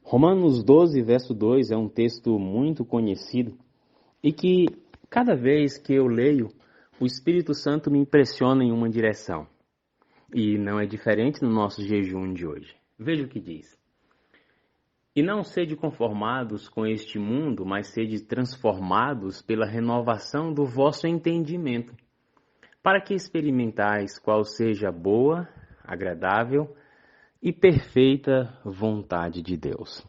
Romanos 12, verso 2 é um texto muito conhecido e que cada vez que eu leio, o Espírito Santo me impressiona em uma direção. E não é diferente no nosso jejum de hoje. Veja o que diz. E não sede conformados com este mundo, mas sede transformados pela renovação do vosso entendimento, para que experimentais qual seja a boa, agradável e perfeita vontade de Deus.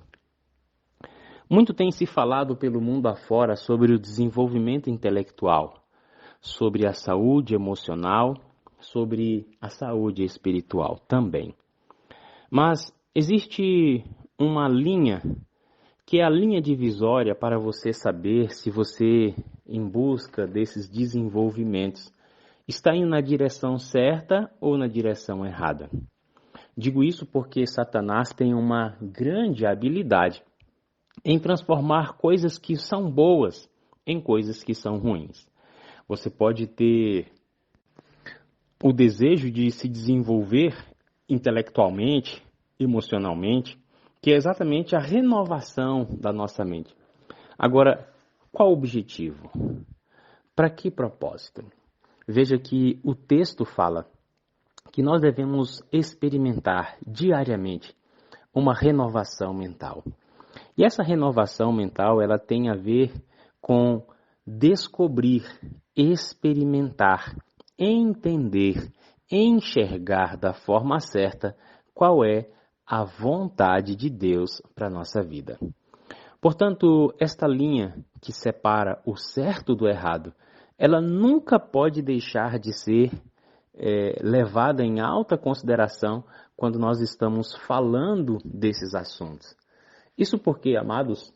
Muito tem se falado pelo mundo afora sobre o desenvolvimento intelectual, sobre a saúde emocional, sobre a saúde espiritual também. Mas existe uma linha, que é a linha divisória para você saber se você, em busca desses desenvolvimentos, está indo na direção certa ou na direção errada. Digo isso porque Satanás tem uma grande habilidade em transformar coisas que são boas em coisas que são ruins. Você pode ter o desejo de se desenvolver intelectualmente, emocionalmente, que é exatamente a renovação da nossa mente. Agora, qual o objetivo? Para que propósito? Veja que o texto fala que nós devemos experimentar diariamente uma renovação mental. E essa renovação mental, ela tem a ver com descobrir, experimentar, entender, enxergar da forma certa qual é a vontade de Deus para a nossa vida. Portanto, esta linha que separa o certo do errado, ela nunca pode deixar de ser levada em alta consideração quando nós estamos falando desses assuntos. Isso porque, amados,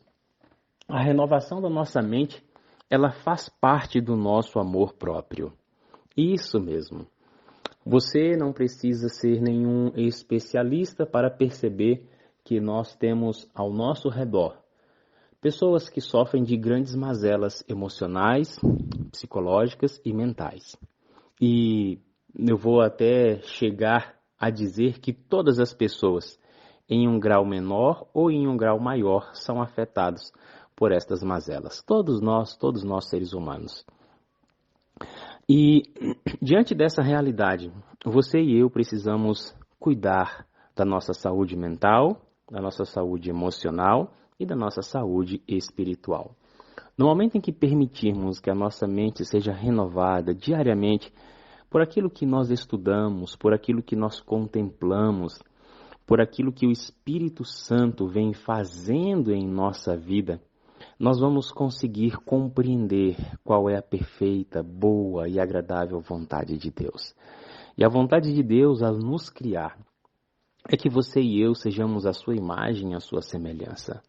a renovação da nossa mente, ela faz parte do nosso amor próprio. Isso mesmo. Você não precisa ser nenhum especialista para perceber que nós temos ao nosso redor pessoas que sofrem de grandes mazelas emocionais, psicológicas e mentais. E eu vou até chegar a dizer que todas as pessoas, em um grau menor ou em um grau maior, são afetados por estas mazelas. Todos nós seres humanos. E diante dessa realidade, você e eu precisamos cuidar da nossa saúde mental, da nossa saúde emocional e da nossa saúde espiritual. No momento em que permitirmos que a nossa mente seja renovada diariamente por aquilo que nós estudamos, por aquilo que nós contemplamos, por aquilo que o Espírito Santo vem fazendo em nossa vida, nós vamos conseguir compreender qual é a perfeita, boa e agradável vontade de Deus. E a vontade de Deus ao nos criar é que você e eu sejamos a sua imagem e a sua semelhança.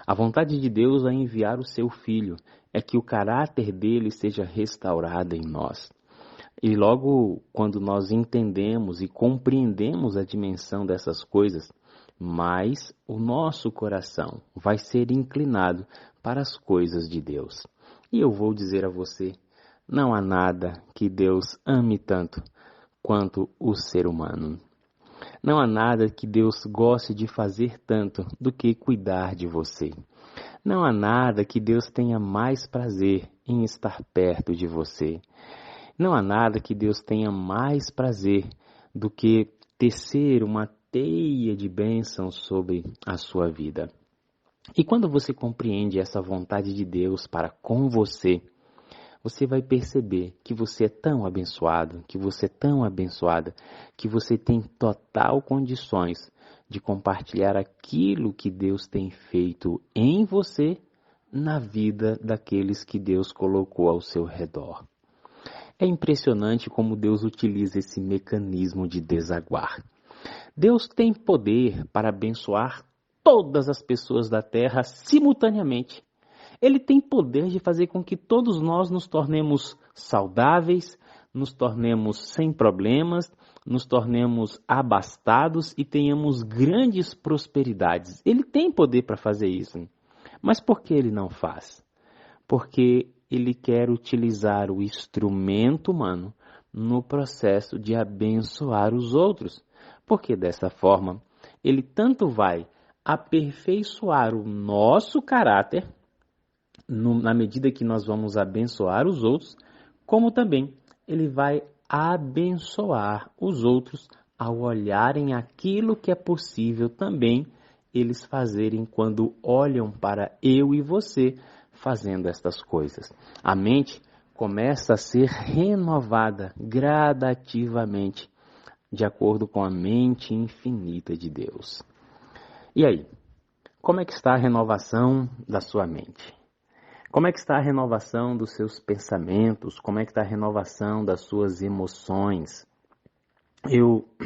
A vontade de Deus ao enviar o seu Filho é que o caráter dele seja restaurado em nós. E logo quando nós entendemos e compreendemos a dimensão dessas coisas, mais o nosso coração vai ser inclinado para as coisas de Deus. E eu vou dizer a você, não há nada que Deus ame tanto quanto o ser humano. Não há nada que Deus goste de fazer tanto do que cuidar de você. Não há nada que Deus tenha mais prazer em estar perto de você. Não há nada que Deus tenha mais prazer do que tecer uma teia de bênçãos sobre a sua vida. E quando você compreende essa vontade de Deus para com você, você vai perceber que você é tão abençoado, que você é tão abençoada, que você tem total condições de compartilhar aquilo que Deus tem feito em você na vida daqueles que Deus colocou ao seu redor. É impressionante como Deus utiliza esse mecanismo de desaguar. Deus tem poder para abençoar todas as pessoas da terra simultaneamente. Ele tem poder de fazer com que todos nós nos tornemos saudáveis, nos tornemos sem problemas, nos tornemos abastados e tenhamos grandes prosperidades. Ele tem poder para fazer isso. Mas por que ele não faz? Porque ele quer utilizar o instrumento humano no processo de abençoar os outros. Porque dessa forma, ele tanto vai aperfeiçoar o nosso caráter na medida que nós vamos abençoar os outros, como também Ele vai abençoar os outros ao olharem aquilo que é possível também eles fazerem quando olham para eu e você fazendo estas coisas. A mente começa a ser renovada gradativamente, de acordo com a mente infinita de Deus. E aí, como é que está a renovação da sua mente? Como é que está a renovação dos seus pensamentos? Como é que está a renovação das suas emoções?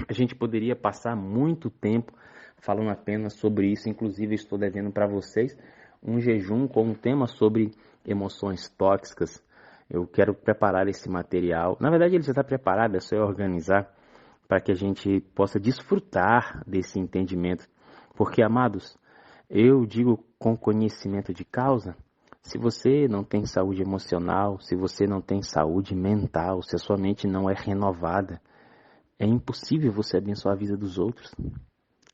A gente poderia passar muito tempo falando apenas sobre isso, inclusive estou devendo para vocês um jejum com um tema sobre emoções tóxicas. Eu quero preparar esse material. Na verdade, ele já está preparado, é só eu organizar para que a gente possa desfrutar desse entendimento. Porque, amados, eu digo com conhecimento de causa, se você não tem saúde emocional, se você não tem saúde mental, se a sua mente não é renovada, é impossível você abençoar a vida dos outros.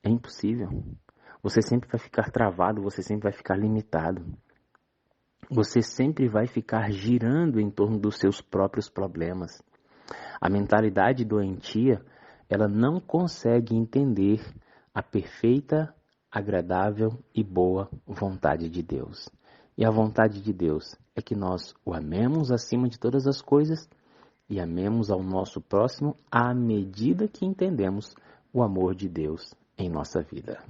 É impossível. Você sempre vai ficar travado, você sempre vai ficar limitado. Você sempre vai ficar girando em torno dos seus próprios problemas. A mentalidade doentia, ela não consegue entender a perfeita, agradável e boa vontade de Deus. E a vontade de Deus é que nós o amemos acima de todas as coisas e amemos ao nosso próximo à medida que entendemos o amor de Deus em nossa vida.